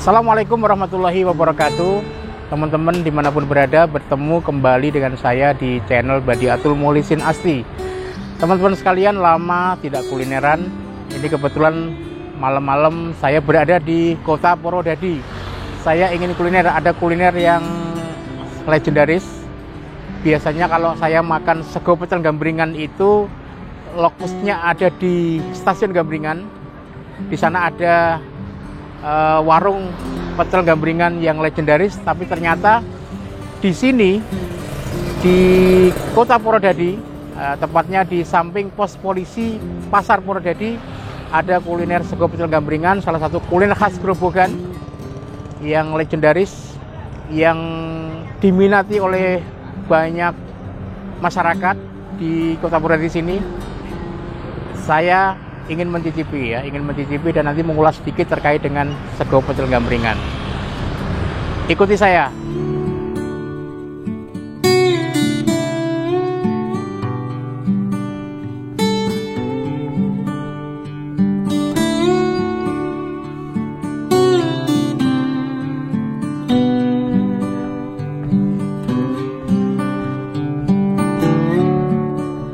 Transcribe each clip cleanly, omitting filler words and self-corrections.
Assalamualaikum warahmatullahi wabarakatuh. Teman-teman dimanapun berada, bertemu kembali dengan saya di channel Badiatul Muklisin Asti. Teman-teman sekalian, lama tidak kulineran. Ini kebetulan malam-malam saya berada di kota Purwodadi. Saya ingin kuliner, ada kuliner yang legendaris. Biasanya kalau saya makan sego pecel Gambringan itu lokusnya ada di stasiun Gambringan. Di sana ada warung pecel Gambringan yang legendaris, tapi ternyata di sini di kota Purwodadi, tepatnya di samping pos polisi Pasar Purwodadi, ada kuliner sego pecel Gambringan, salah satu kuliner khas Grobogan yang legendaris, yang diminati oleh banyak masyarakat di kota Purwodadi sini. Saya ingin mencicipi dan nanti mengulas sedikit terkait dengan sego pecel Gambringan. Ikuti saya.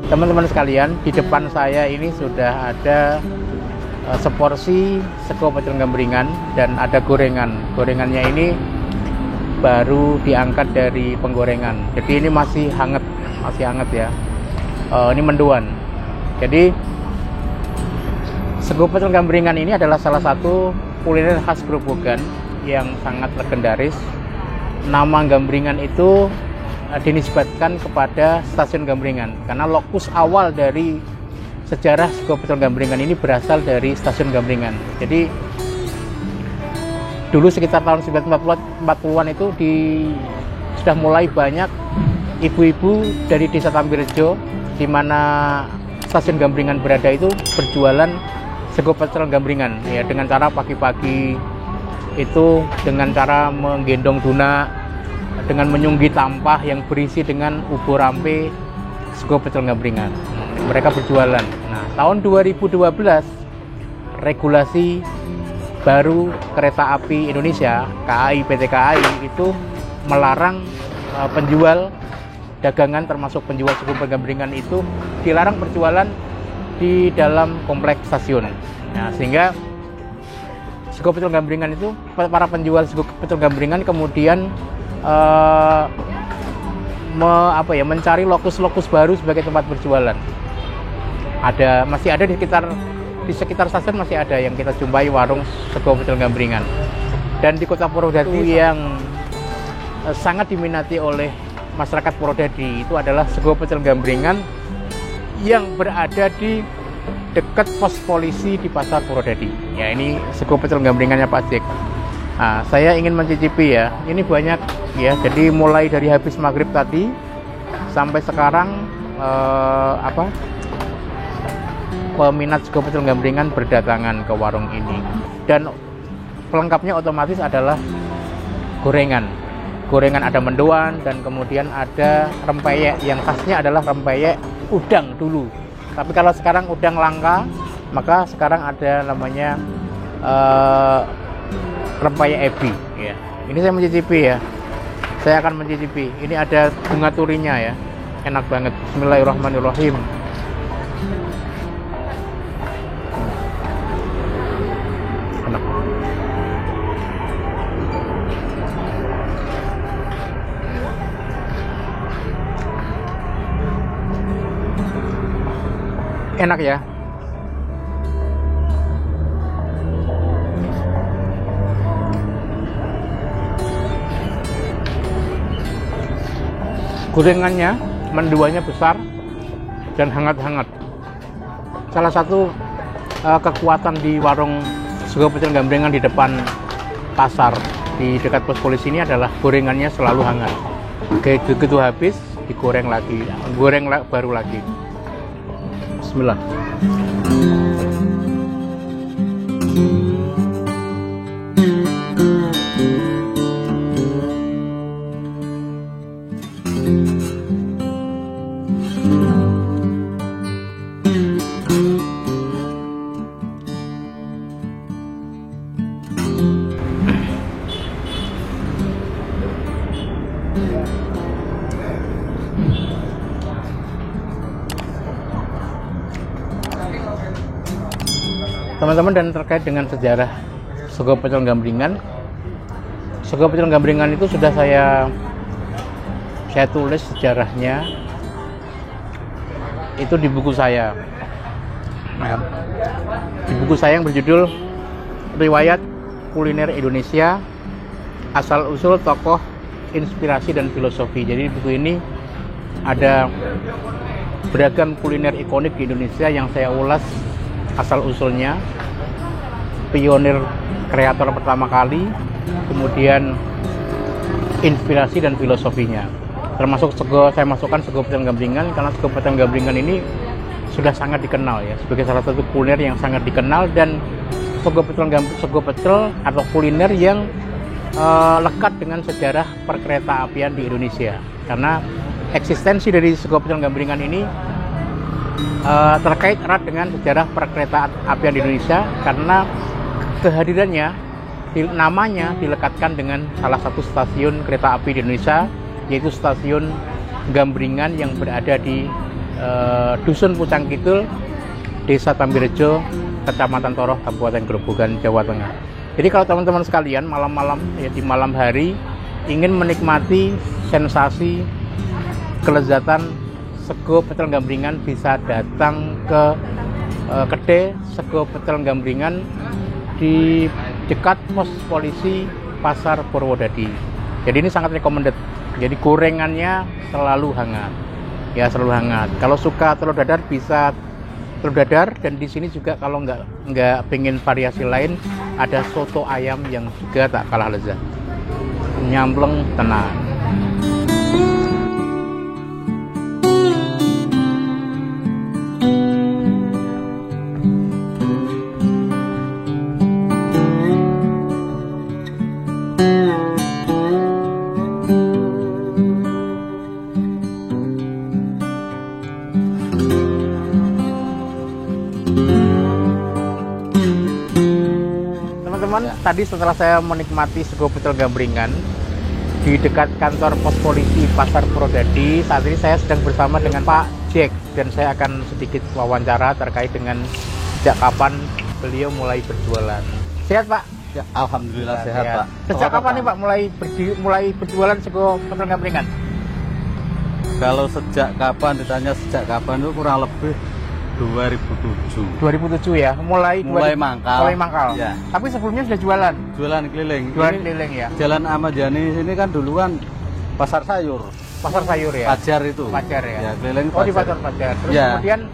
Teman-teman sekalian, di depan saya ini sudah ada seporsi sego pecel Gambringan dan ada gorengan. Gorengannya ini baru diangkat dari penggorengan, jadi ini masih hangat ya. Ini mendoan. Jadi sego pecel Gambringan ini adalah salah satu kuliner khas Grobogan yang sangat legendaris. Nama Gambringan itu dinisbatkan kepada stasiun Gambringan karena lokus awal dari sejarah sego pecel Gambringan ini berasal dari stasiun Gambringan. Jadi dulu sekitar tahun 1940-an itu sudah mulai banyak ibu-ibu dari desa Tambirrejo, di mana stasiun Gambringan berada, itu berjualan sego pecel Gambringan ya, dengan cara pagi-pagi itu dengan cara menggendong duna, dengan menyunggi tampah yang berisi dengan ubur rampe sego pecel Gambringan. Mereka berjualan. Nah, tahun 2012 regulasi baru Kereta Api Indonesia, KAI, PT KAI itu melarang penjual dagangan termasuk penjual sego pecel Gambringan itu dilarang berjualan di dalam kompleks stasiun. Nah, sehingga sego pecel Gambringan itu, para penjual sego pecel Gambringan kemudian mencari lokus-lokus baru sebagai tempat berjualan. Masih ada di sekitar stasiun, masih ada yang kita jumpai warung sego pecel Gambringan. Dan di kota Purwodadi yang sangat diminati oleh masyarakat Purwodadi itu adalah sego pecel Gambringan yang berada di dekat pos polisi di Pasar Purwodadi. Ya, ini sego pecel Gambringannya Pak Jack. Nah, saya ingin mencicipi ya. Ini banyak ya. Jadi mulai dari habis maghrib tadi sampai sekarang peminat sego pecel Gambringan berdatangan ke warung ini. Dan pelengkapnya otomatis adalah gorengan. Gorengan ada mendoan dan kemudian ada rempeyek, yang khasnya adalah rempeyek udang dulu. Tapi kalau sekarang udang langka, maka sekarang ada namanya rempeyek ebi ya. Ini saya mencicipi ya. Saya akan mencicipi. Ini ada bunga turinya ya. Enak banget. Bismillahirrahmanirrahim. Enak. Enak ya. Gorengannya, mendoannya besar dan hangat-hangat. Salah satu kekuatan di warung sego pecel Gambringan di depan pasar di dekat pos polisi ini adalah gorengannya selalu hangat. Begitu habis digoreng lagi, baru lagi. Bismillah. Teman-teman, dan terkait dengan sejarah sego pecel Gambringan. Sego pecel Gambringan itu sudah saya tulis sejarahnya itu di buku saya. Nah, di buku saya yang berjudul Riwayat Kuliner Indonesia, Asal-Usul Tokoh, Inspirasi dan Filosofi. Jadi di buku ini ada beragam kuliner ikonik di Indonesia yang saya ulas asal-usulnya, pionir kreator pertama kali, kemudian inspirasi dan filosofinya. Termasuk saya masukkan sego pecel Gambringan karena sego pecel Gambringan ini sudah sangat dikenal ya sebagai salah satu kuliner yang sangat dikenal, dan sego pecel atau kuliner yang lekat dengan sejarah perkereta apian di Indonesia, karena eksistensi dari sego pecel Gambringan ini terkait erat dengan sejarah perkereta apian di Indonesia, karena kehadirannya namanya dilekatkan dengan salah satu stasiun kereta api di Indonesia, yaitu stasiun Gambringan yang berada di Dusun Pucang Kidul, Desa Tambirejo, Kecamatan Toroh, Kabupaten Grobogan, Jawa Tengah. Jadi kalau teman-teman sekalian malam-malam ya, di malam hari ingin menikmati sensasi kelezatan sego pecel Gambringan, bisa datang ke kedai sego pecel Gambringan di dekat pos polisi Pasar Purwodadi. Jadi ini sangat recommended. Jadi gorengannya selalu hangat. Ya, selalu hangat. Kalau suka telur dadar bisa telur dadar, dan di sini juga kalau nggak pengen variasi lain, ada soto ayam yang juga tak kalah lezat. Nyampleng tenang. Tadi setelah saya menikmati sego pecel Gambringan di dekat kantor pos polisi Pasar Purwodadi, saat ini saya sedang bersama dengan Pak Jack, dan saya akan sedikit wawancara terkait dengan sejak kapan beliau mulai berjualan. Sehat Pak? Ya, alhamdulillah sehat Pak. Sejak kapan nih Pak mulai berjualan sego pecel Gambringan? Kalau sejak kapan, ditanya sejak kapan itu kurang lebih 2007 ya, mulai mangkal. Ya. Tapi sebelumnya sudah jualan keliling ya. Jalan Ahmad Yani ini kan duluan pasar sayur ya, Fajar itu ya, keliling di pasar Fajar. Terus ya. Kemudian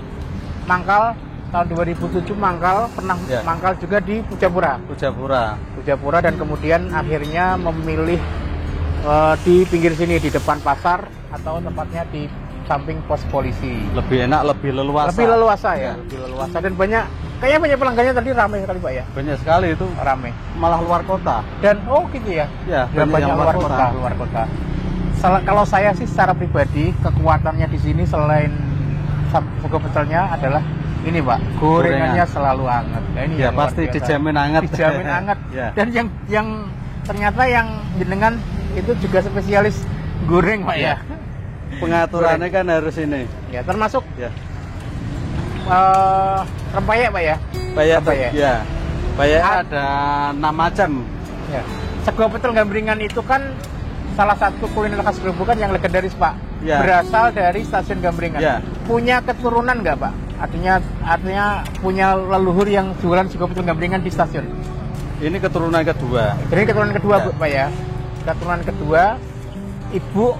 mangkal tahun 2007 pernah ya. Mangkal juga di Pujapura, dan kemudian akhirnya memilih di pinggir sini, di depan pasar, atau tepatnya di samping pos polisi. Lebih enak, lebih leluasa ya. Lebih leluasa, dan kayaknya banyak pelanggannya. Tadi ramai sekali Pak ya. Banyak sekali itu, ramai, malah luar kota. Dan gitu ya. Ya, banyak luar kota. Kalau saya sih secara pribadi, kekuatannya di sini selain sego pecelnya adalah ini Pak, gorengannya selalu hangat. Nah, ini ya pasti dijamin hangat. Ya. Dan yang ternyata yang jenengan itu juga spesialis goreng Pak ya. Pengaturannya kan harus ini ya, termasuk ya rempeyek Pak ya. Rempeyek ya. Rempeyek ada 6 macam ya. Sego pecel Gambringan itu kan salah satu kuliner khas Grobogan yang legendaris Pak ya. Berasal dari stasiun Gambringan ya. Punya keturunan nggak Pak? Artinya punya leluhur yang jualan sego pecel Gambringan di stasiun. Ini keturunan kedua. Jadi keturunan kedua ya. Pak ya. Keturunan kedua, ibu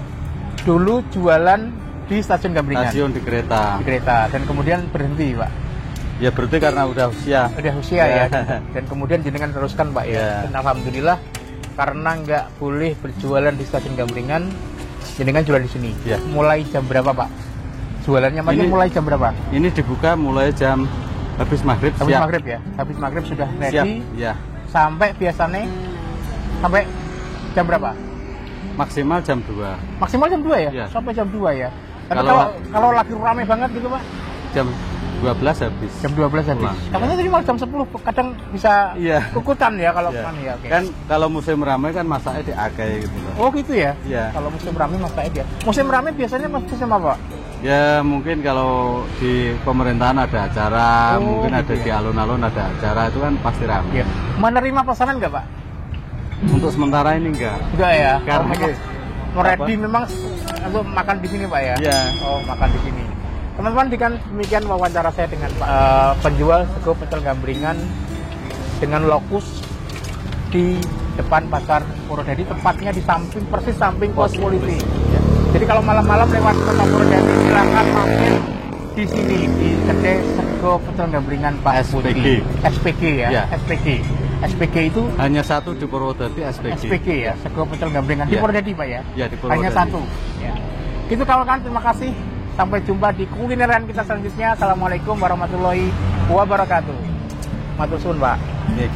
dulu jualan di stasiun Gambringan. Stasiun di kereta. Dan kemudian berhenti Pak. Ya berhenti karena udah usia ya. Dan kemudian jenengan teruskan Pak ya. Dan alhamdulillah, karena nggak boleh berjualan di stasiun Gambringan, jenengan jualan di sini. Ya. Mulai jam berapa Pak? Jualannya mulai jam berapa? Ini dibuka mulai jam habis maghrib. Habis maghrib sudah ready. Ya. Sampai biasanya sampai jam berapa? Maksimal jam 2 ya? Sampai jam 2 ya. Tapi kalau lagi ramai banget gitu Pak? Jam 12 habis. Jam 12 habis. Pulang. Katanya tadi malah jam 10 kadang bisa Iya. kukutan ya kalau Iya. kan ya. Oke. Kan kalau musim ramai kan masaknya di Agai gitu loh. Oh gitu ya? Iya. Kalau musim ramai masaknya dia. Musim ramai biasanya musim apa, Pak? Ya mungkin kalau di pemerintahan ada acara, Oh, mungkin gitu ada ya. di alun-alun ada acara, itu kan pasti ramai. Iya. Menerima pesanan nggak, Pak? Untuk sementara ini enggak. Enggak ya. Karena ready memang untuk makan di sini, Pak ya? Iya. Oh, makan di sini. Teman-teman, demikian wawancara saya dengan penjual sego pecel gambringan dengan lokus di depan pasar Purwodadi, tepatnya di samping, persis samping pos polisi. Ya. Jadi kalau malam-malam lewat kota Purwodadi silakan mampir di sini di kedai sego pecel gambringan Pak SPG. Budi. SPG ya, Ya. SPG. SPG itu Hanya satu di Purwodadi SPG. SPG ya, sego pecel gambringan di Ya. Purwodadi, Pak ya. Ya, di Purwodadi. Hanya satu. Ya. Itu kawan-kawan, terima kasih. Sampai jumpa di kulineran kita selanjutnya. Assalamualaikum warahmatullahi wabarakatuh. Matur suwun, Pak. Baik.